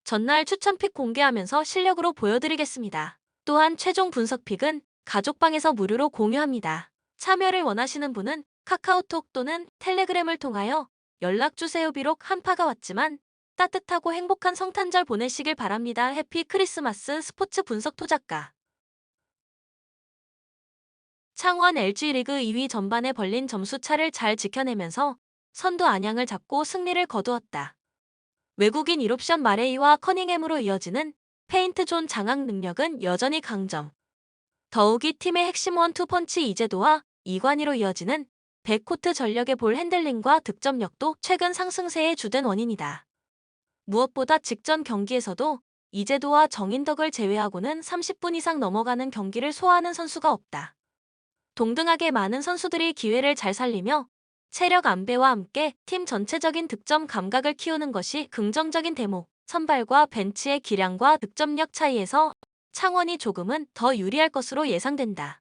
전날 추천픽 공개하면서 실력으로 보여드리겠습니다. 또한 최종 분석픽은 가족방에서 무료로 공유합니다. 참여를 원하시는 분은 카카오톡 또는 텔레그램을 통하여 연락주세요. 비록 한파가 왔지만 따뜻하고 행복한 성탄절 보내시길 바랍니다. 해피 크리스마스. 스포츠 분석 토작가 창원 LG 리그 2위 전반에 벌린 점수차를 잘 지켜내면서 선두 안양을 잡고 승리를 거두었다. 외국인 1옵션 마레이와 커닝햄으로 이어지는 페인트존 장악 능력은 여전히 강점. 더욱이 팀의 핵심 원투펀치 이재도와 이관희로 이어지는 백코트 전력의 볼 핸들링과 득점력도 최근 상승세의 주된 원인이다. 무엇보다 직전 경기에서도 이재도와 정인덕을 제외하고는 30분 이상 넘어가는 경기를 소화하는 선수가 없다. 동등하게 많은 선수들이 기회를 잘 살리며 체력 안배와 함께 팀 전체적인 득점 감각을 키우는 것이 긍정적인 대목. 선발과 벤치의 기량과 득점력 차이에서 창원이 조금은 더 유리할 것으로 예상된다.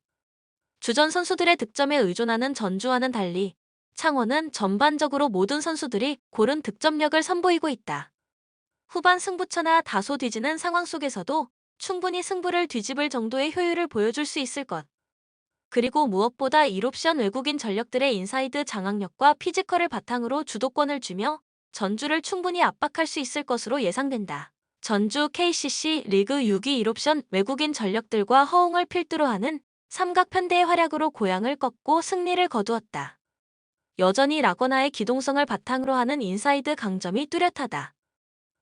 주전 선수들의 득점에 의존하는 전주와는 달리 창원은 전반적으로 모든 선수들이 고른 득점력을 선보이고 있다. 후반 승부처나 다소 뒤지는 상황 속에서도 충분히 승부를 뒤집을 정도의 효율을 보여줄 수 있을 것. 그리고 무엇보다 1옵션 외국인 전력들의 인사이드 장악력과 피지컬을 바탕으로 주도권을 주며 전주를 충분히 압박할 수 있을 것으로 예상된다. 전주 KCC 리그 6위 1옵션 외국인 전력들과 허웅을 필두로 하는 삼각편대의 활약으로 고향을 꺾고 승리를 거두었다. 여전히 라거나의 기동성을 바탕으로 하는 인사이드 강점이 뚜렷하다.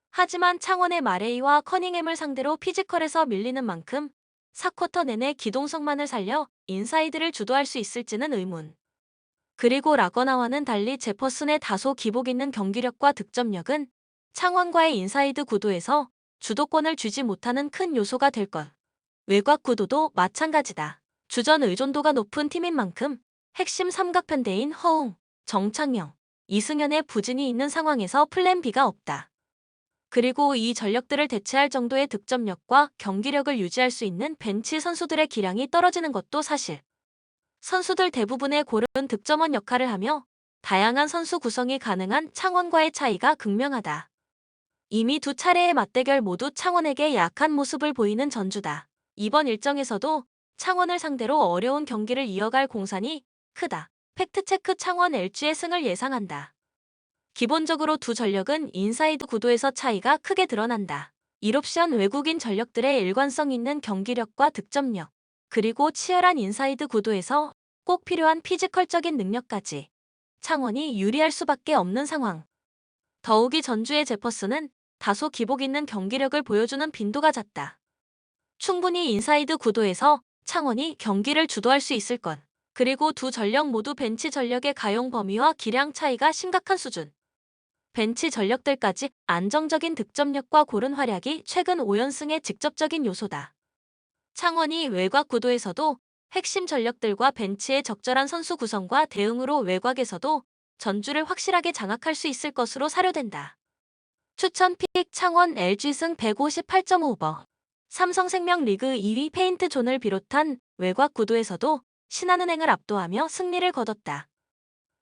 하지만 창원의 마레이와 커닝햄을 상대로 피지컬에서 밀리는 만큼 4쿼터 내내 기동성만을 살려 인사이드를 주도할 수 있을지는 의문. 그리고 라거나와는 달리 제퍼슨의 다소 기복 있는 경기력과 득점력은 창원과의 인사이드 구도에서 주도권을 쥐지 못하는 큰 요소가 될 것. 외곽 구도도 마찬가지다. 주전 의존도가 높은 팀인 만큼 핵심 삼각편대인 허웅, 정창영, 이승현의 부진이 있는 상황에서 플랜 B가 없다. 그리고 이 전력들을 대체할 정도의 득점력과 경기력을 유지할 수 있는 벤치 선수들의 기량이 떨어지는 것도 사실. 선수들 대부분의 고른 득점원 역할을 하며 다양한 선수 구성이 가능한 창원과의 차이가 극명하다. 이미 두 차례의 맞대결 모두 창원에게 약한 모습을 보이는 전주다. 이번 일정에서도 창원을 상대로 어려운 경기를 이어갈 공산이 크다. 팩트체크 창원 LG의 승을 예상한다. 기본적으로 두 전력은 인사이드 구도에서 차이가 크게 드러난다. 1옵션 외국인 전력들의 일관성 있는 경기력과 득점력, 그리고 치열한 인사이드 구도에서 꼭 필요한 피지컬적인 능력까지 창원이 유리할 수밖에 없는 상황. 더욱이 전주의 제퍼슨은 다소 기복 있는 경기력을 보여주는 빈도가 잦다. 충분히 인사이드 구도에서 창원이 경기를 주도할 수 있을 것. 그리고 두 전력 모두 벤치 전력의 가용 범위와 기량 차이가 심각한 수준. 벤치 전력들까지 안정적인 득점력과 고른 활약이 최근 5연승의 직접적인 요소다. 창원이 외곽 구도에서도 핵심 전력들과 벤치의 적절한 선수 구성과 대응으로 외곽에서도 전주를 확실하게 장악할 수 있을 것으로 사료된다. 추천 픽 창원 LG승 158.5버. 삼성생명 리그 2위 페인트존을 비롯한 외곽 구도에서도 신한은행을 압도하며 승리를 거뒀다.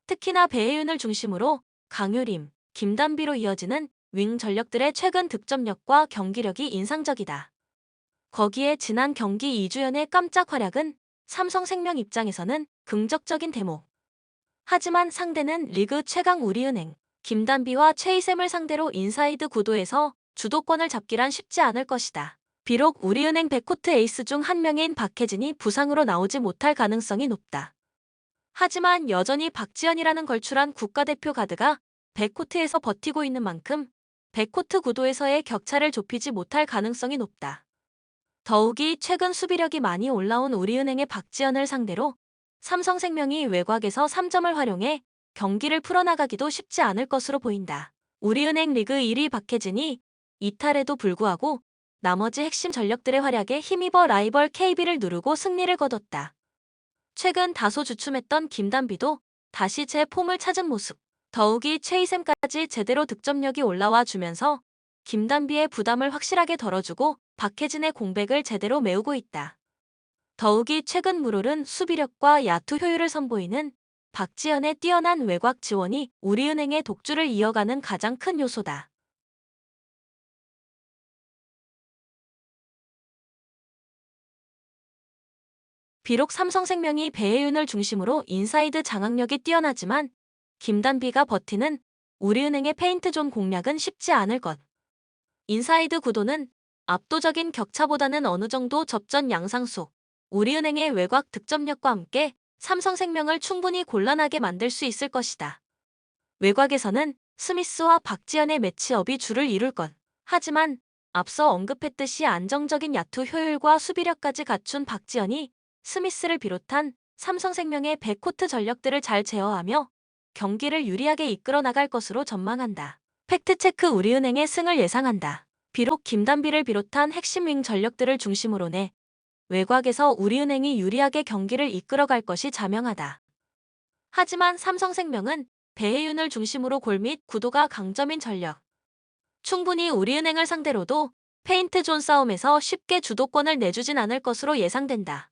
특히나 배혜윤을 중심으로 강효림, 김단비로 이어지는 윙 전력들의 최근 득점력과 경기력이 인상적이다. 거기에 지난 경기 이주연의 깜짝 활약은 삼성생명 입장에서는 긍정적인 대목. 하지만 상대는 리그 최강 우리은행, 김단비와 최희샘을 상대로 인사이드 구도에서 주도권을 잡기란 쉽지 않을 것이다. 비록 우리은행 백코트 에이스 중 한 명인 박혜진이 부상으로 나오지 못할 가능성이 높다. 하지만 여전히 박지현이라는 걸출한 국가대표 가드가 백코트에서 버티고 있는 만큼 백코트 구도에서의 격차를 좁히지 못할 가능성이 높다. 더욱이 최근 수비력이 많이 올라온 우리은행의 박지현을 상대로 삼성생명이 외곽에서 3점을 활용해 경기를 풀어나가기도 쉽지 않을 것으로 보인다. 우리은행 리그 1위 박혜진이 이탈에도 불구하고 나머지 핵심 전력들의 활약에 힘입어 라이벌 KB를 누르고 승리를 거뒀다. 최근 다소 주춤했던 김단비도 다시 제 폼을 찾은 모습. 더욱이 최희샘까지 제대로 득점력이 올라와 주면서 김단비의 부담을 확실하게 덜어주고 박혜진의 공백을 제대로 메우고 있다. 더욱이 최근 물오른 수비력과 야투 효율을 선보이는 박지현의 뛰어난 외곽 지원이 우리은행의 독주를 이어가는 가장 큰 요소다. 비록 삼성생명이 배혜윤을 중심으로 인사이드 장악력이 뛰어나지만 김단비가 버티는 우리은행의 페인트존 공략은 쉽지 않을 것. 인사이드 구도는 압도적인 격차보다는 어느 정도 접전 양상속, 우리은행의 외곽 득점력과 함께 삼성생명을 충분히 곤란하게 만들 수 있을 것이다. 외곽에서는 스미스와 박지현의 매치업이 주를 이룰 것. 하지만 앞서 언급했듯이 안정적인 야투 효율과 수비력까지 갖춘 박지현이 스미스를 비롯한 삼성생명의 백코트 전력들을 잘 제어하며 경기를 유리하게 이끌어 나갈 것으로 전망한다. 팩트체크 우리은행의 승을 예상한다. 비록 김단비를 비롯한 핵심 윙 전력들을 중심으로 내 외곽에서 우리은행이 유리하게 경기를 이끌어갈 것이 자명하다. 하지만 삼성생명은 배혜윤을 중심으로 골 및 구도가 강점인 전력. 충분히 우리은행을 상대로도 페인트존 싸움에서 쉽게 주도권을 내주진 않을 것으로 예상된다.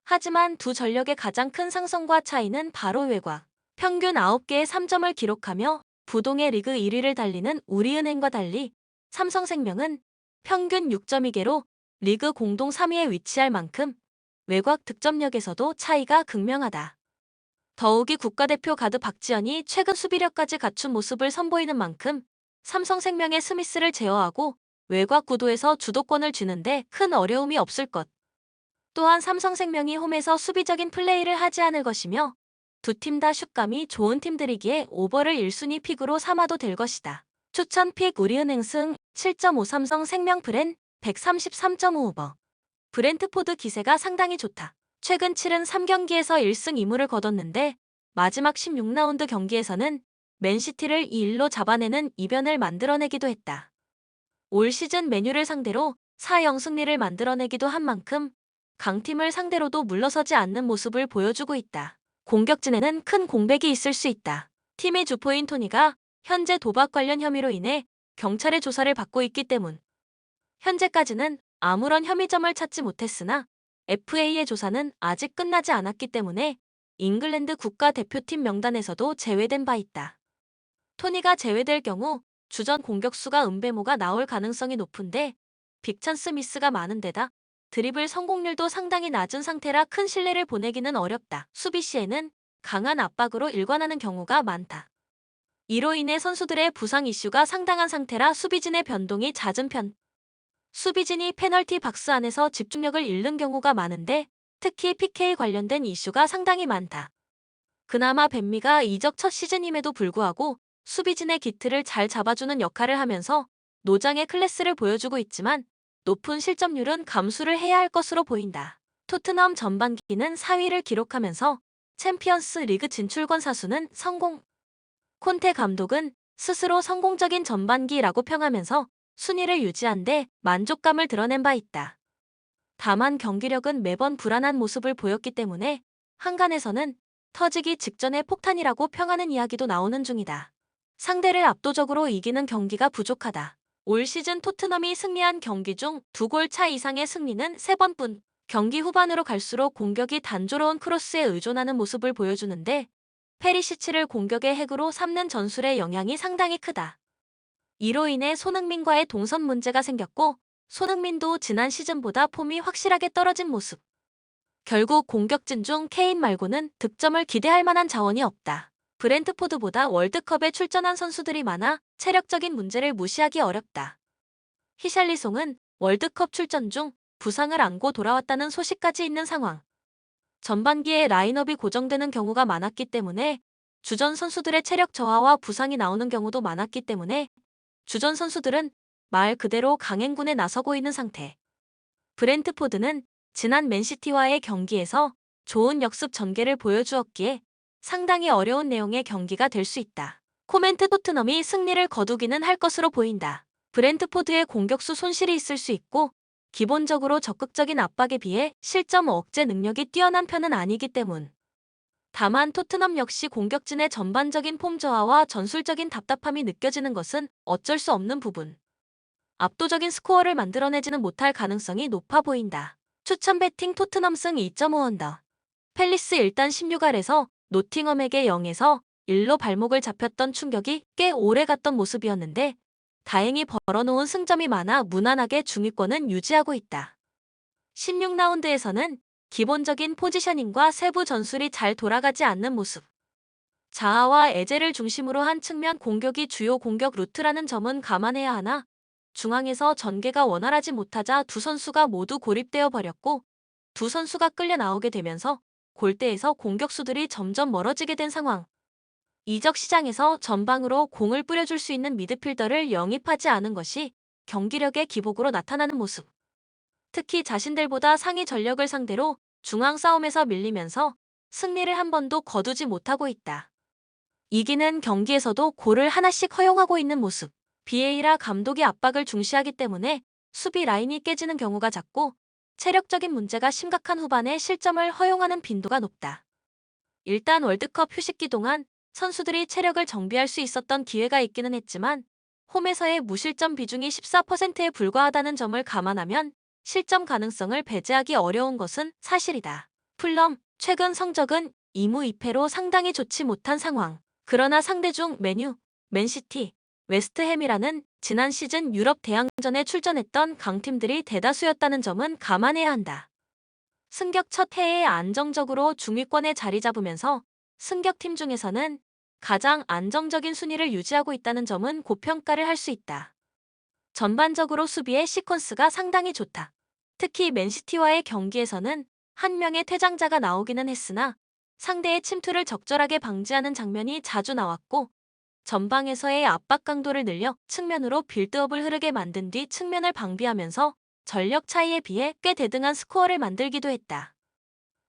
하지만 두 전력의 가장 큰 상성과 차이는 바로 외곽. 평균 9개의 3점을 기록하며 부동의 리그 1위를 달리는 우리은행과 달리 삼성생명은 평균 6.2개로 리그 공동 3위에 위치할 만큼 외곽 득점력에서도 차이가 극명하다. 더욱이 국가대표 가드 박지현이 최근 수비력까지 갖춘 모습을 선보이는 만큼 삼성생명의 스미스를 제어하고 외곽 구도에서 주도권을 쥐는데 큰 어려움이 없을 것. 또한 삼성생명이 홈에서 수비적인 플레이를 하지 않을 것이며 두 팀 다 슛감이 좋은 팀들이기에 오버를 1순위 픽으로 삼아도 될 것이다. 추천 픽 우리은행 승 7.5 삼성생명 브랜 133.5 오버. 브렌트포드 기세가 상당히 좋다. 최근 73경기에서 1승 2무를 거뒀는데 마지막 16라운드 경기에서는 맨시티를 2-1로 잡아내는 이변을 만들어내기도 했다. 올 시즌 맨유를 상대로 4-0 승리를 만들어내기도 한 만큼 강팀을 상대로도 물러서지 않는 모습을 보여주고 있다. 공격진에는 큰 공백이 있을 수 있다. 팀의 주포인 토니가 현재 도박 관련 혐의로 인해 경찰의 조사를 받고 있기 때문. 현재까지는 아무런 혐의점을 찾지 못했으나 FA의 조사는 아직 끝나지 않았기 때문에 잉글랜드 국가대표팀 명단에서도 제외된 바 있다. 토니가 제외될 경우 주전 공격수가 은배모가 나올 가능성이 높은데 빅찬스 미스가 많은 데다 드리블 성공률도 상당히 낮은 상태라 큰 신뢰를 보내기는 어렵다. 수비 시에는 강한 압박으로 일관하는 경우가 많다. 이로 인해 선수들의 부상 이슈가 상당한 상태라 수비진의 변동이 잦은 편. 수비진이 페널티 박스 안에서 집중력을 잃는 경우가 많은데 특히 PK 관련된 이슈가 상당히 많다. 그나마 벤미가 이적 첫 시즌임에도 불구하고 수비진의 기틀을 잘 잡아주는 역할을 하면서 노장의 클래스를 보여주고 있지만 높은 실점률은 감수를 해야 할 것으로 보인다. 토트넘 전반기는 4위를 기록하면서 챔피언스 리그 진출권 사수는 성공. 콘테 감독은 스스로 성공적인 전반기라고 평하면서 순위를 유지한 데 만족감을 드러낸 바 있다. 다만 경기력은 매번 불안한 모습을 보였기 때문에 한간에서는 터지기 직전의 폭탄이라고 평하는 이야기도 나오는 중이다. 상대를 압도적으로 이기는 경기가 부족하다. 올 시즌 토트넘이 승리한 경기 중 2골 차 이상의 승리는 3번뿐. 경기 후반으로 갈수록 공격이 단조로운 크로스에 의존하는 모습을 보여주는데 페리시치를 공격의 핵으로 삼는 전술의 영향이 상당히 크다. 이로 인해 손흥민과의 동선 문제가 생겼고 손흥민도 지난 시즌보다 폼이 확실하게 떨어진 모습. 결국 공격진 중 케인 말고는 득점을 기대할 만한 자원이 없다. 브렌트포드보다 월드컵에 출전한 선수들이 많아 체력적인 문제를 무시하기 어렵다. 히샬리송은 월드컵 출전 중 부상을 안고 돌아왔다는 소식까지 있는 상황. 전반기에 라인업이 고정되는 경우가 많았기 때문에 주전 선수들의 체력 저하와 부상이 나오는 경우도 많았기 때문에 주전 선수들은 말 그대로 강행군에 나서고 있는 상태. 브렌트포드는 지난 맨시티와의 경기에서 좋은 역습 전개를 보여주었기에 상당히 어려운 내용의 경기가 될 수 있다. 코멘트 토트넘이 승리를 거두기는 할 것으로 보인다. 브렌트포드의 공격수 손실이 있을 수 있고 기본적으로 적극적인 압박에 비해 실점 억제 능력이 뛰어난 편은 아니기 때문. 다만 토트넘 역시 공격진의 전반적인 폼 저하와 전술적인 답답함이 느껴지는 것은 어쩔 수 없는 부분. 압도적인 스코어를 만들어내지는 못할 가능성이 높아 보인다. 추천 배팅 토트넘 승 2.5 언더. 팰리스 일단 16알에서 노팅엄에게 0에서 1로 발목을 잡혔던 충격이 꽤 오래 갔던 모습이었는데 다행히 벌어놓은 승점이 많아 무난하게 중위권은 유지하고 있다. 16라운드에서는 기본적인 포지셔닝과 세부 전술이 잘 돌아가지 않는 모습. 자아와 에제를 중심으로 한 측면 공격이 주요 공격 루트라는 점은 감안해야 하나, 중앙에서 전개가 원활하지 못하자 두 선수가 모두 고립되어 버렸고, 두 선수가 끌려 나오게 되면서 골대에서 공격수들이 점점 멀어지게 된 상황. 이적 시장에서 전방으로 공을 뿌려줄 수 있는 미드필더를 영입하지 않은 것이 경기력의 기복으로 나타나는 모습. 특히 자신들보다 상위 전력을 상대로 중앙 싸움에서 밀리면서 승리를 한 번도 거두지 못하고 있다. 이기는 경기에서도 골을 하나씩 허용하고 있는 모습. 비에이라 감독이 압박을 중시하기 때문에 수비 라인이 깨지는 경우가 잦고 체력적인 문제가 심각한 후반에 실점을 허용하는 빈도가 높다. 일단 월드컵 휴식기 동안 선수들이 체력을 정비할 수 있었던 기회가 있기는 했지만 홈에서의 무실점 비중이 14%에 불과하다는 점을 감안하면 실점 가능성을 배제하기 어려운 것은 사실이다. 풀럼, 최근 성적은 2무 2패로 상당히 좋지 못한 상황. 그러나 상대 중 맨유, 맨시티, 웨스트햄이라는 지난 시즌 유럽 대항전에 출전했던 강팀들이 대다수였다는 점은 감안해야 한다. 승격 첫 해에 안정적으로 중위권에 자리 잡으면서 승격팀 중에서는 가장 안정적인 순위를 유지하고 있다는 점은 고평가를 할 수 있다. 전반적으로 수비의 시퀀스가 상당히 좋다. 특히 맨시티와의 경기에서는 한 명의 퇴장자가 나오기는 했으나 상대의 침투를 적절하게 방지하는 장면이 자주 나왔고 전방에서의 압박 강도를 늘려 측면으로 빌드업을 흐르게 만든 뒤 측면을 방비하면서 전력 차이에 비해 꽤 대등한 스코어를 만들기도 했다.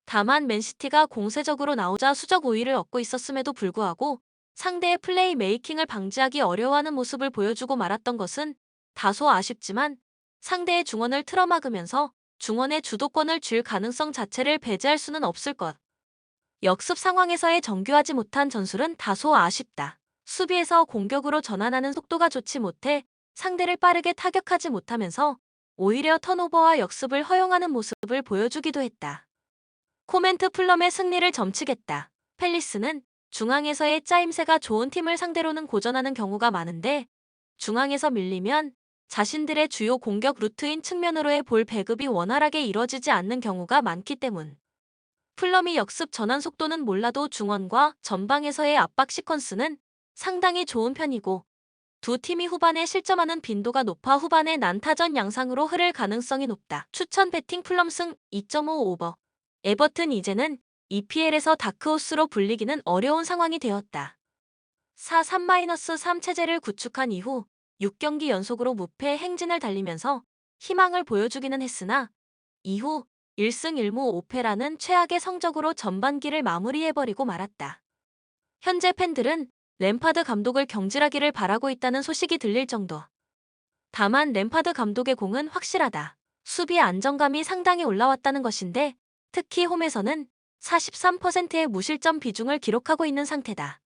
다만 맨시티가 공세적으로 나오자 수적 우위를 얻고 있었음에도 불구하고 상대의 플레이 메이킹을 방지하기 어려워하는 모습을 보여주고 말았던 것은 다소 아쉽지만 상대의 중원을 틀어막으면서 중원의 주도권을 쥘 가능성 자체를 배제할 수는 없을 것. 역습 상황에서의 정교하지 못한 전술은 다소 아쉽다. 수비에서 공격으로 전환하는 속도가 좋지 못해 상대를 빠르게 타격하지 못하면서 오히려 턴오버와 역습을 허용하는 모습을 보여주기도 했다. 코멘트 풀럼의 승리를 점치겠다. 팰리스는 중앙에서의 짜임새가 좋은 팀을 상대로는 고전하는 경우가 많은데 중앙에서 밀리면 자신들의 주요 공격 루트인 측면으로의 볼 배급이 원활하게 이뤄지지 않는 경우가 많기 때문. 풀럼이 역습 전환 속도는 몰라도 중원과 전방에서의 압박 시퀀스는 상당히 좋은 편이고 두 팀이 후반에 실점하는 빈도가 높아 후반에 난타전 양상으로 흐를 가능성이 높다. 추천 배팅 풀럼승 2.5 오버. 에버튼 이제는 EPL에서 다크호스로 불리기는 어려운 상황이 되었다. 4-3-3 체제를 구축한 이후 6경기 연속으로 무패 행진을 달리면서 희망을 보여주기는 했으나 이후 1승 1무 5패라는 최악의 성적으로 전반기를 마무리해버리고 말았다. 현재 팬들은 램파드 감독을 경질하기를 바라고 있다는 소식이 들릴 정도. 다만 램파드 감독의 공은 확실하다. 수비 안정감이 상당히 올라왔다는 것인데 특히 홈에서는 43%의 무실점 비중을 기록하고 있는 상태다.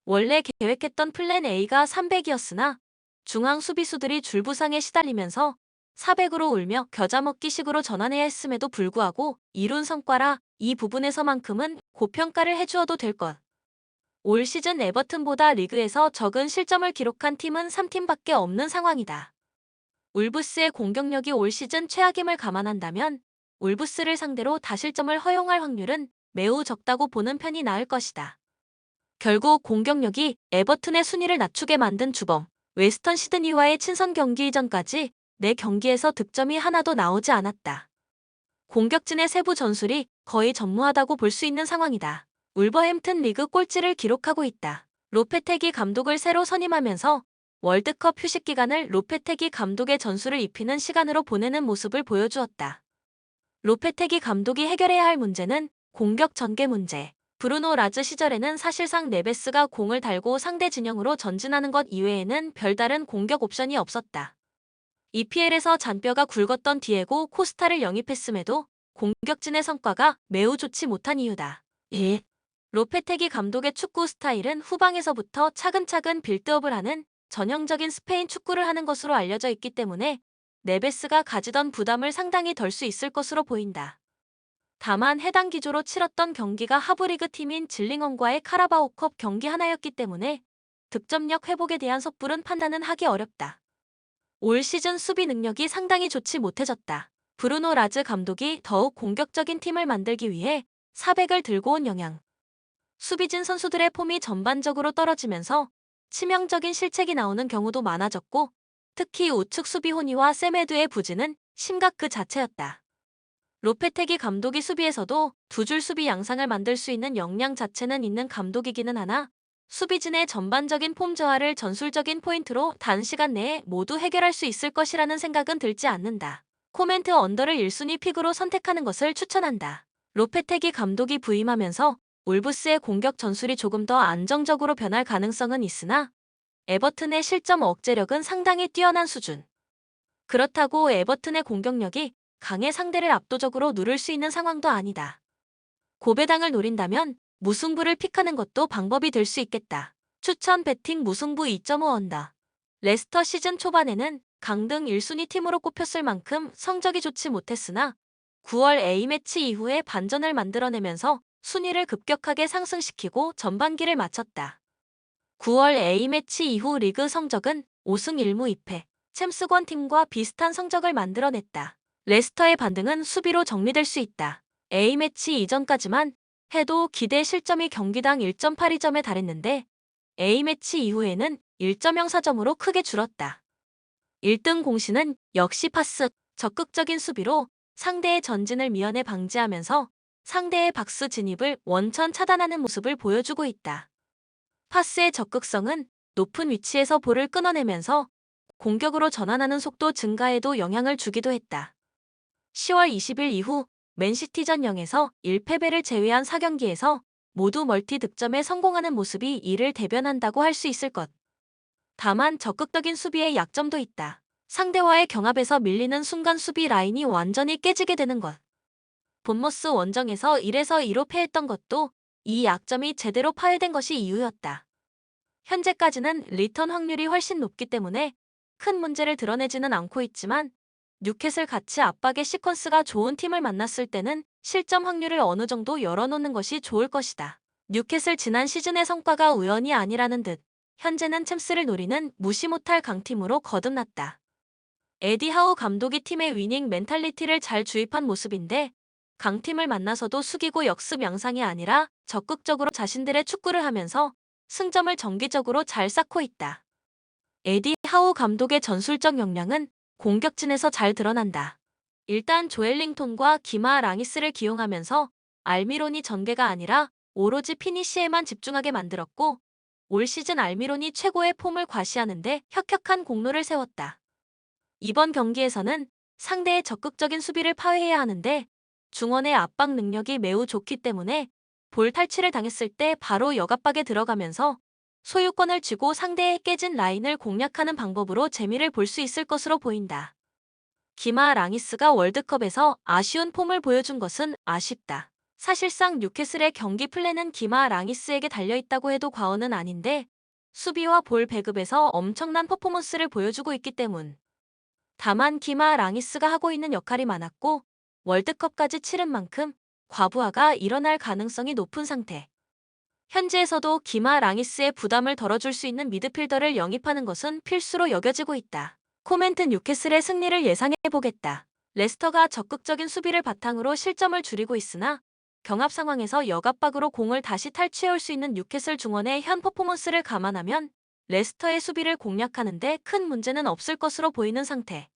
원래 계획했던 플랜 A가 300이었으나 중앙 수비수들이 줄부상에 시달리면서 400으로 울며 겨자먹기식으로 전환해야 했음에도 불구하고 이룬 성과라 이 부분에서만큼은 고평가를 해주어도 될 것. 올 시즌 에버튼보다 리그에서 적은 실점을 기록한 팀은 3팀밖에 없는 상황이다. 울브스의 공격력이 올 시즌 최악임을 감안한다면 울브스를 상대로 다실점을 허용할 확률은 매우 적다고 보는 편이 나을 것이다. 결국 공격력이 에버튼의 순위를 낮추게 만든 주범, 웨스턴 시드니와의 친선 경기 이전까지 4경기에서 득점이 하나도 나오지 않았다. 공격진의 세부 전술이 거의 전무하다고 볼 수 있는 상황이다. 울버햄튼 리그 꼴찌를 기록하고 있다. 로페테기 감독을 새로 선임하면서 월드컵 휴식 기간을 로페테기 감독의 전술을 입히는 시간으로 보내는 모습을 보여주었다. 로페테기 감독이 해결해야 할 문제는 공격 전개 문제. 브루노 라즈 시절에는 사실상 네베스가 공을 달고 상대 진영으로 전진하는 것 이외에는 별다른 공격 옵션이 없었다. EPL에서 잔뼈가 굵었던 디에고 코스타를 영입했음에도 공격진의 성과가 매우 좋지 못한 이유다. 로페테기 감독의 축구 스타일은 후방에서부터 차근차근 빌드업을 하는 전형적인 스페인 축구를 하는 것으로 알려져 있기 때문에 네베스가 가지던 부담을 상당히 덜 수 있을 것으로 보인다. 다만 해당 기조로 치렀던 경기가 하브리그 팀인 질링엄과의 카라바오컵 경기 하나였기 때문에 득점력 회복에 대한 섣부른 판단은 하기 어렵다. 올 시즌 수비 능력이 상당히 좋지 못해졌다. 브루노 라즈 감독이 더욱 공격적인 팀을 만들기 위해 400을 들고 온 영향. 수비진 선수들의 폼이 전반적으로 떨어지면서 치명적인 실책이 나오는 경우도 많아졌고, 특히 우측 수비 호니와 세메드의 부진은 심각 그 자체였다. 로페테기 감독이 수비에서도 두 줄 수비 양상을 만들 수 있는 역량 자체는 있는 감독이기는 하나, 수비진의 전반적인 폼 저하를 전술적인 포인트로 단시간 내에 모두 해결할 수 있을 것이라는 생각은 들지 않는다. 코멘트 언더를 1순위 픽으로 선택하는 것을 추천한다. 로페테기 감독이 부임하면서 울브스의 공격 전술이 조금 더 안정적으로 변할 가능성은 있으나 에버튼의 실점 억제력은 상당히 뛰어난 수준. 그렇다고 에버튼의 공격력이 강해 상대를 압도적으로 누를 수 있는 상황도 아니다. 고배당을 노린다면 무승부를 픽하는 것도 방법이 될 수 있겠다. 추천 배팅 무승부 2.5 언더. 레스터 시즌 초반에는 강등 1순위 팀으로 꼽혔을 만큼 성적이 좋지 못했으나 9월 A매치 이후에 반전을 만들어내면서 순위를 급격하게 상승시키고 전반기를 마쳤다. 9월 A매치 이후 리그 성적은 5승 1무 2패, 챔스권 팀과 비슷한 성적을 만들어냈다. 레스터의 반등은 수비로 정리될 수 있다. A매치 이전까지만 해도 기대 실점이 경기당 1.82점에 달했는데 A매치 이후에는 1.04점으로 크게 줄었다. 1등 공신은 역시 파스, 적극적인 수비로 상대의 전진을 미연에 방지하면서 상대의 박스 진입을 원천 차단하는 모습을 보여주고 있다. 파스의 적극성은 높은 위치에서 볼을 끊어내면서 공격으로 전환하는 속도 증가에도 영향을 주기도 했다. 10월 20일 이후 맨시티전 0에서 1패배를 제외한 4경기에서 모두 멀티 득점에 성공하는 모습이 이를 대변한다고 할 수 있을 것. 다만 적극적인 수비에 약점도 있다. 상대와의 경합에서 밀리는 순간 수비 라인이 완전히 깨지게 되는 것. 본머스 원정에서 1에서 2로 패했던 것도 이 약점이 제대로 파괴된 것이 이유였다. 현재까지는 리턴 확률이 훨씬 높기 때문에 큰 문제를 드러내지는 않고 있지만 뉴캐슬 같이 압박의 시퀀스가 좋은 팀을 만났을 때는 실점 확률을 어느 정도 열어놓는 것이 좋을 것이다. 뉴캐슬 지난 시즌의 성과가 우연이 아니라는 듯 현재는 챔스를 노리는 무시 못할 강팀으로 거듭났다. 에디 하우 감독이 팀의 위닝 멘탈리티를 잘 주입한 모습인데 강팀을 만나서도 숙이고 역습 양상이 아니라 적극적으로 자신들의 축구를 하면서 승점을 정기적으로 잘 쌓고 있다. 에디 하우 감독의 전술적 역량은 공격진에서 잘 드러난다. 일단 조엘링톤과 기마 랑이스를 기용하면서 알미론이 전개가 아니라 오로지 피니시에만 집중하게 만들었고 올 시즌 알미론이 최고의 폼을 과시하는데 혁혁한 공로를 세웠다. 이번 경기에서는 상대의 적극적인 수비를 파괴해야 하는데 중원의 압박 능력이 매우 좋기 때문에 볼 탈취를 당했을 때 바로 역압박에 들어가면서 소유권을 쥐고 상대의 깨진 라인을 공략하는 방법으로 재미를 볼 수 있을 것으로 보인다. 기마 랑이스가 월드컵에서 아쉬운 폼을 보여준 것은 아쉽다. 사실상 뉴캐슬의 경기 플랜은 기마 랑이스에게 달려있다고 해도 과언은 아닌데 수비와 볼 배급에서 엄청난 퍼포먼스를 보여주고 있기 때문. 다만 기마 랑이스가 하고 있는 역할이 많았고 월드컵까지 치른 만큼 과부하가 일어날 가능성이 높은 상태. 현지에서도 기마 랑이스의 부담을 덜어줄 수 있는 미드필더를 영입하는 것은 필수로 여겨지고 있다. 코멘트 뉴캐슬의 승리를 예상해보겠다. 레스터가 적극적인 수비를 바탕으로 실점을 줄이고 있으나 경합 상황에서 역압박으로 공을 다시 탈취해올 수 있는 뉴캐슬 중원의 현 퍼포먼스를 감안하면 레스터의 수비를 공략하는 데 큰 문제는 없을 것으로 보이는 상태.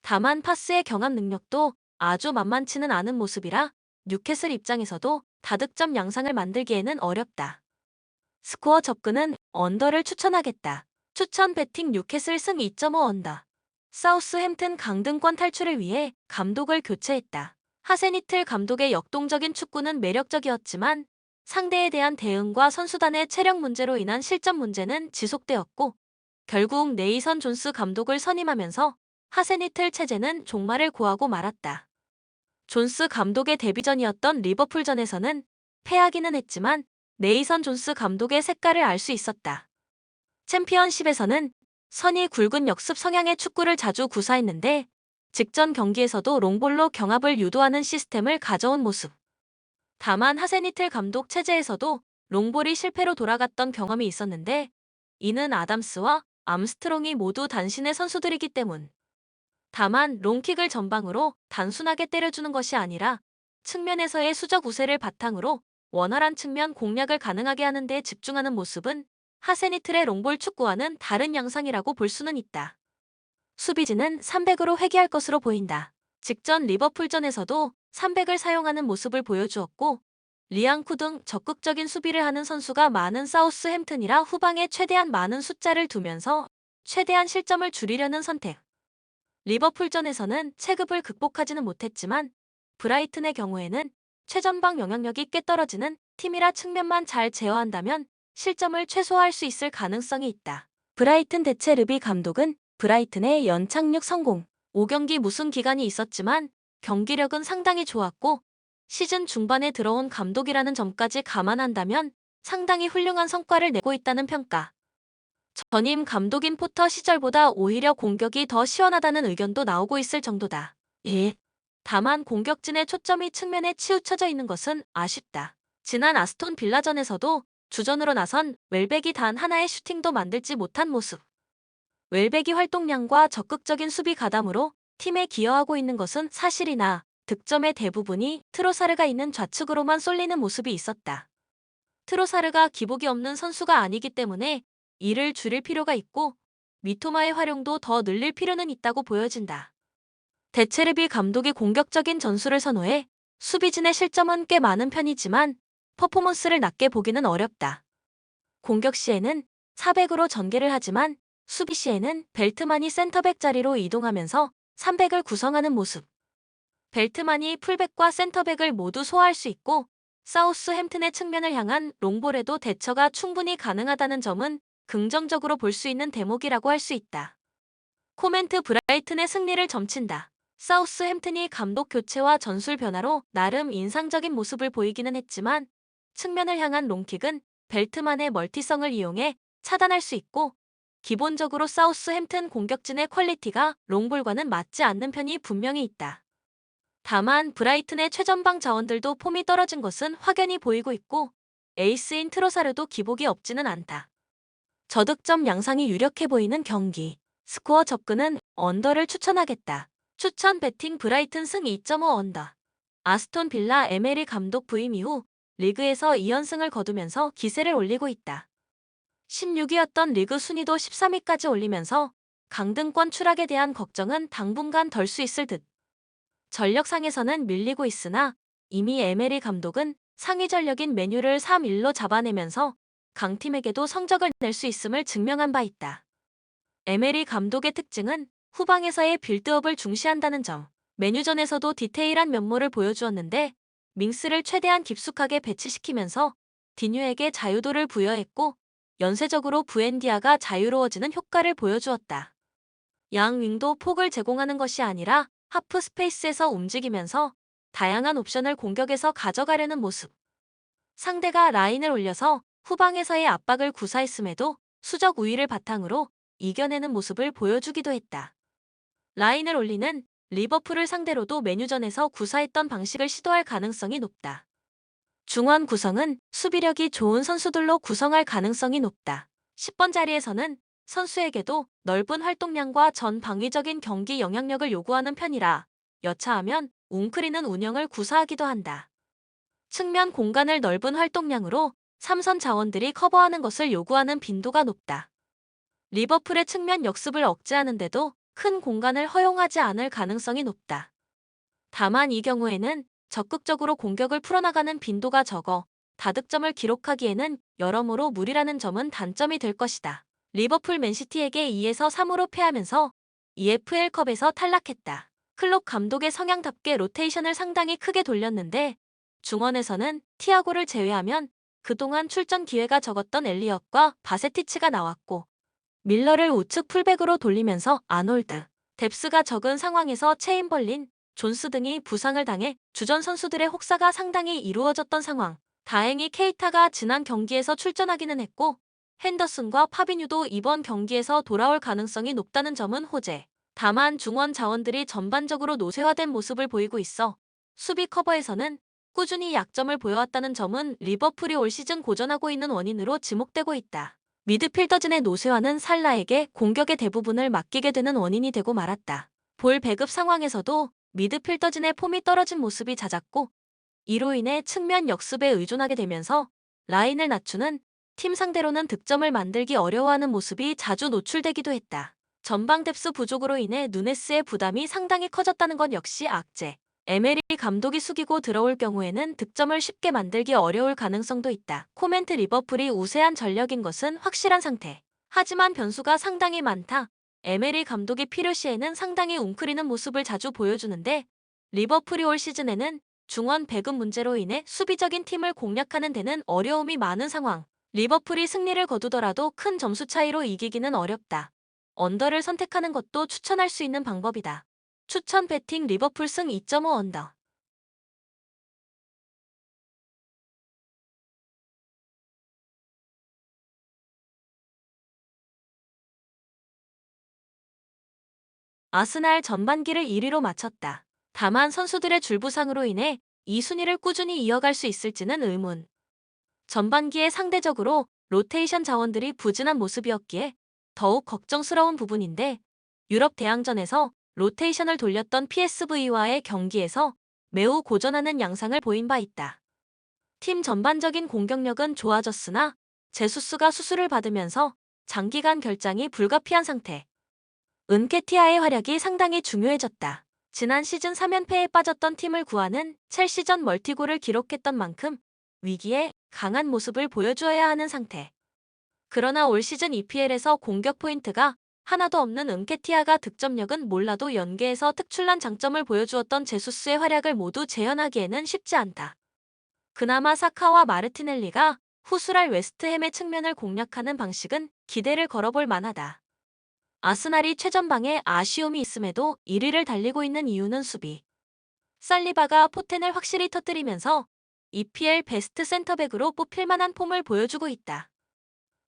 다만 파스의 경합 능력도 아주 만만치는 않은 모습이라 뉴캐슬 입장에서도 다득점 양상을 만들기에는 어렵다. 스코어 접근은 언더를 추천하겠다. 추천 배팅 뉴캐슬 승 2.5 언더. 사우스햄튼 강등권 탈출을 위해 감독을 교체했다. 하세니틀 감독의 역동적인 축구는 매력적이었지만 상대에 대한 대응과 선수단의 체력 문제로 인한 실점 문제는 지속되었고 결국 네이선 존스 감독을 선임하면서 하세니틀 체제는 종말을 고하고 말았다. 존스 감독의 데뷔전이었던 리버풀전에서는 패하기는 했지만 네이선 존스 감독의 색깔을 알 수 있었다. 챔피언십에서는 선이 굵은 역습 성향의 축구를 자주 구사했는데 직전 경기에서도 롱볼로 경합을 유도하는 시스템을 가져온 모습. 다만 하세니틀 감독 체제에서도 롱볼이 실패로 돌아갔던 경험이 있었는데 이는 아담스와 암스트롱이 모두 단신의 선수들이기 때문. 다만 롱킥을 전방으로 단순하게 때려주는 것이 아니라 측면에서의 수적 우세를 바탕으로 원활한 측면 공략을 가능하게 하는 데 집중하는 모습은 하세니틀의 롱볼 축구와는 다른 양상이라고 볼 수는 있다. 수비진은 300으로 회귀할 것으로 보인다. 직전 리버풀전에서도 300을 사용하는 모습을 보여주었고 리앙쿠 등 적극적인 수비를 하는 선수가 많은 사우스햄튼이라 후방에 최대한 많은 숫자를 두면서 최대한 실점을 줄이려는 선택. 리버풀전에서는 체급을 극복하지는 못했지만 브라이튼의 경우에는 최전방 영향력이 꽤 떨어지는 팀이라 측면만 잘 제어한다면 실점을 최소화할 수 있을 가능성이 있다. 브라이튼 대체 르비 감독은 브라이튼의 연착륙 성공, 5경기 무승 기간이 있었지만 경기력은 상당히 좋았고 시즌 중반에 들어온 감독이라는 점까지 감안한다면 상당히 훌륭한 성과를 내고 있다는 평가. 전임 감독인 포터 시절보다 오히려 공격이 더 시원하다는 의견도 나오고 있을 정도다. 예. 다만 공격진의 초점이 측면에 치우쳐져 있는 것은 아쉽다. 지난 아스톤 빌라전에서도 주전으로 나선 웰백이 단 하나의 슈팅도 만들지 못한 모습. 웰백이 활동량과 적극적인 수비 가담으로 팀에 기여하고 있는 것은 사실이나 득점의 대부분이 트로사르가 있는 좌측으로만 쏠리는 모습이 있었다. 트로사르가 기복이 없는 선수가 아니기 때문에 이를 줄일 필요가 있고 미토마의 활용도 더 늘릴 필요는 있다고 보여진다. 데체르비 감독이 공격적인 전술을 선호해 수비진의 실점은 꽤 많은 편이지만 퍼포먼스를 낮게 보기는 어렵다. 공격 시에는 400으로 전개를 하지만 수비 시에는 벨트만이 센터백 자리로 이동하면서 300을 구성하는 모습. 벨트만이 풀백과 센터백을 모두 소화할 수 있고 사우스햄튼의 측면을 향한 롱볼에도 대처가 충분히 가능하다는 점은 긍정적으로 볼 수 있는 대목이라고 할 수 있다. 코멘트 브라이튼의 승리를 점친다. 사우스햄튼이 감독 교체와 전술 변화로 나름 인상적인 모습을 보이기는 했지만 측면을 향한 롱킥은 벨트만의 멀티성을 이용해 차단할 수 있고 기본적으로 사우스햄튼 공격진의 퀄리티가 롱볼과는 맞지 않는 편이 분명히 있다. 다만 브라이튼의 최전방 자원들도 폼이 떨어진 것은 확연히 보이고 있고 에이스인 트로사르도 기복이 없지는 않다. 저득점 양상이 유력해 보이는 경기. 스코어 접근은 언더를 추천하겠다. 추천 배팅 브라이튼 승 2.5 언더. 아스톤 빌라 에메리 감독 부임 이후 리그에서 2연승을 거두면서 기세를 올리고 있다. 16위였던 리그 순위도 13위까지 올리면서 강등권 추락에 대한 걱정은 당분간 덜 수 있을 듯. 전력상에서는 밀리고 있으나 이미 에메리 감독은 상위 전력인 맨유를 3-1로 잡아내면서 강팀에게도 성적을 낼 수 있음을 증명한 바 있다. 에메리 감독의 특징은 후방에서의 빌드업을 중시한다는 점. 맨유전에서도 디테일한 면모를 보여주었는데 밍스를 최대한 깊숙하게 배치시키면서 디뉴에게 자유도를 부여했고 연쇄적으로 부엔디아가 자유로워지는 효과를 보여주었다. 양 윙도 폭을 제공하는 것이 아니라 하프 스페이스에서 움직이면서 다양한 옵션을 공격에서 가져가려는 모습. 상대가 라인을 올려서 후방에서의 압박을 구사했음에도 수적 우위를 바탕으로 이겨내는 모습을 보여주기도 했다. 라인을 올리는 리버풀을 상대로도 맨유전에서 구사했던 방식을 시도할 가능성이 높다. 중원 구성은 수비력이 좋은 선수들로 구성할 가능성이 높다. 10번 자리에서는 선수에게도 넓은 활동량과 전방위적인 경기 영향력을 요구하는 편이라 여차하면 웅크리는 운영을 구사하기도 한다. 측면 공간을 넓은 활동량으로 3선 자원들이 커버하는 것을 요구하는 빈도가 높다. 리버풀의 측면 역습을 억제하는데도 큰 공간을 허용하지 않을 가능성이 높다. 다만 이 경우에는 적극적으로 공격을 풀어나가는 빈도가 적어 다득점을 기록하기에는 여러모로 무리라는 점은 단점이 될 것이다. 리버풀 맨시티에게 2-3으로 패하면서 EFL컵에서 탈락했다. 클롭 감독의 성향답게 로테이션을 상당히 크게 돌렸는데 중원에서는 티아고를 제외하면 그동안 출전 기회가 적었던 엘리엇과 바세티치가 나왔고 밀러를 우측 풀백으로 돌리면서 아놀드, 뎁스가 적은 상황에서 체인벌린, 존스 등이 부상을 당해 주전 선수들의 혹사가 상당히 이루어졌던 상황. 다행히 케이타가 지난 경기에서 출전하기는 했고 핸더슨과 파비뉴도 이번 경기에서 돌아올 가능성이 높다는 점은 호재. 다만 중원 자원들이 전반적으로 노쇠화된 모습을 보이고 있어 수비 커버에서는 꾸준히 약점을 보여왔다는 점은 리버풀이 올 시즌 고전하고 있는 원인으로 지목되고 있다. 미드필더진의 노쇠화는 살라에게 공격의 대부분을 맡기게 되는 원인이 되고 말았다. 볼 배급 상황에서도 미드필더진의 폼이 떨어진 모습이 잦았고, 이로 인해 측면 역습에 의존하게 되면서 라인을 낮추는 팀 상대로는 득점을 만들기 어려워하는 모습이 자주 노출되기도 했다. 전방 뎁스 부족으로 인해 누네스의 부담이 상당히 커졌다는 건 역시 악재. 에메리 감독이 숙이고 들어올 경우에는 득점을 쉽게 만들기 어려울 가능성도 있다. 코멘트 리버풀이 우세한 전력인 것은 확실한 상태. 하지만 변수가 상당히 많다. 에메리 감독이 필요시에는 상당히 웅크리는 모습을 자주 보여주는데 리버풀이 올 시즌에는 중원 배급 문제로 인해 수비적인 팀을 공략하는 데는 어려움이 많은 상황. 리버풀이 승리를 거두더라도 큰 점수 차이로 이기기는 어렵다. 언더를 선택하는 것도 추천할 수 있는 방법이다. 추천 배팅 리버풀 승 2.5 언더. 아스날 전반기를 1위로 마쳤다. 다만 선수들의 줄부상으로 인해 이 순위를 꾸준히 이어갈 수 있을지는 의문. 전반기에 상대적으로 로테이션 자원들이 부진한 모습이었기에 더욱 걱정스러운 부분인데 유럽 대항전에서 로테이션을 돌렸던 PSV와의 경기에서 매우 고전하는 양상을 보인 바 있다. 팀 전반적인 공격력은 좋아졌으나 제수스가 수술을 받으면서 장기간 결장이 불가피한 상태. 은케티아의 활약이 상당히 중요해졌다. 지난 시즌 3연패에 빠졌던 팀을 구하는 첼시전 멀티골을 기록했던 만큼 위기에 강한 모습을 보여주어야 하는 상태. 그러나 올 시즌 EPL에서 공격 포인트가 하나도 없는 은케티아가 득점력은 몰라도 연계에서 특출난 장점을 보여주었던 제수스의 활약을 모두 재현하기에는 쉽지 않다. 그나마 사카와 마르티넬리가 후술할 웨스트햄의 측면을 공략하는 방식은 기대를 걸어볼 만하다. 아스날이 최전방에 아쉬움이 있음에도 1위를 달리고 있는 이유는 수비. 살리바가 포텐을 확실히 터뜨리면서 EPL 베스트 센터백으로 뽑힐 만한 폼을 보여주고 있다.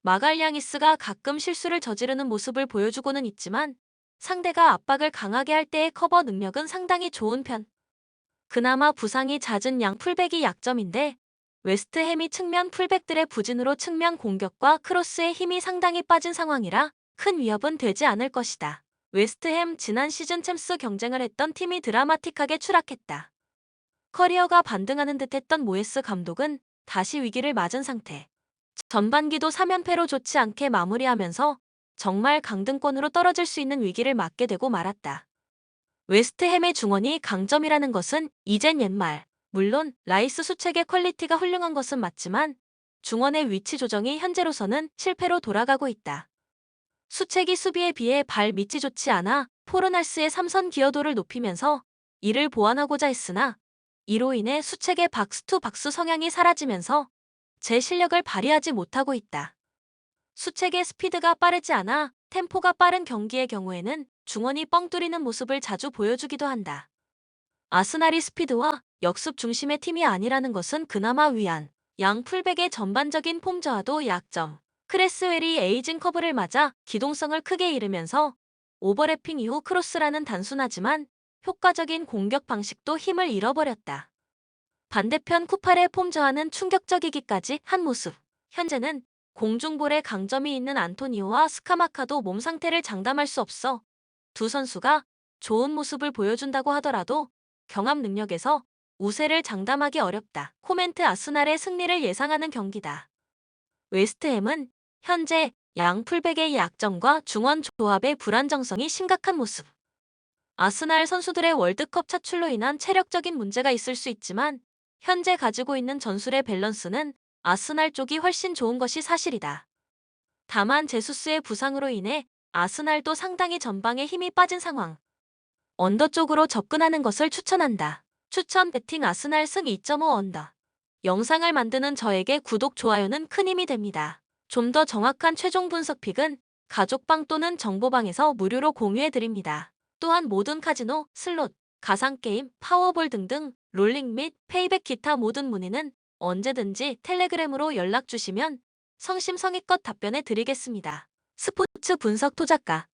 마갈량이스가 가끔 실수를 저지르는 모습을 보여주고는 있지만 상대가 압박을 강하게 할 때의 커버 능력은 상당히 좋은 편. 그나마 부상이 잦은 양 풀백이 약점인데 웨스트햄이 측면 풀백들의 부진으로 측면 공격과 크로스의 힘이 상당히 빠진 상황이라 큰 위협은 되지 않을 것이다. 웨스트햄 지난 시즌 챔스 경쟁을 했던 팀이 드라마틱하게 추락했다. 커리어가 반등하는 듯했던 모예스 감독은 다시 위기를 맞은 상태. 전반기도 3연패로 좋지 않게 마무리하면서 정말 강등권으로 떨어질 수 있는 위기를 맞게 되고 말았다. 웨스트햄의 중원이 강점이라는 것은 이젠 옛말. 물론 라이스 수책의 퀄리티가 훌륭한 것은 맞지만 중원의 위치 조정이 현재로서는 실패로 돌아가고 있다. 수책이 수비에 비해 발 밑이 좋지 않아 포르날스의 3선 기여도를 높이면서 이를 보완하고자 했으나 이로 인해 수책의 박스 투 박스 성향이 사라지면서 제 실력을 발휘하지 못하고 있다. 수책의 스피드가 빠르지 않아 템포가 빠른 경기의 경우에는 중원이 뻥 뚫리는 모습을 자주 보여주기도 한다. 아스날이 스피드와 역습 중심의 팀이 아니라는 것은 그나마 위안. 양 풀백의 전반적인 폼 저하도 약점. 크레스웰이 에이징 커브를 맞아 기동성을 크게 잃으면서 오버래핑 이후 크로스라는 단순하지만 효과적인 공격 방식도 힘을 잃어버렸다. 반대편 쿠팔의 폼 저하는 충격적이기까지 한 모습. 현재는 공중볼에 강점이 있는 안토니오와 스카마카도 몸 상태를 장담할 수 없어 두 선수가 좋은 모습을 보여준다고 하더라도 경합 능력에서 우세를 장담하기 어렵다. 코멘트 아스날의 승리를 예상하는 경기다. 웨스트햄은 현재 양 풀백의 약점과 중원 조합의 불안정성이 심각한 모습. 아스날 선수들의 월드컵 차출로 인한 체력적인 문제가 있을 수 있지만 현재 가지고 있는 전술의 밸런스는 아스날 쪽이 훨씬 좋은 것이 사실이다. 다만 제수스의 부상으로 인해 아스날도 상당히 전방에 힘이 빠진 상황. 언더 쪽으로 접근하는 것을 추천한다. 추천 배팅 아스날 승 2.5 언더. 영상을 만드는 저에게 구독, 좋아요는 큰 힘이 됩니다. 좀 더 정확한 최종 분석 픽은 가족방 또는 정보방에서 무료로 공유해드립니다. 또한 모든 카지노, 슬롯, 가상게임, 파워볼 등등 롤링 및 페이백 기타 모든 문의는 언제든지 텔레그램으로 연락주시면 성심성의껏 답변해 드리겠습니다. 스포츠 분석 토작가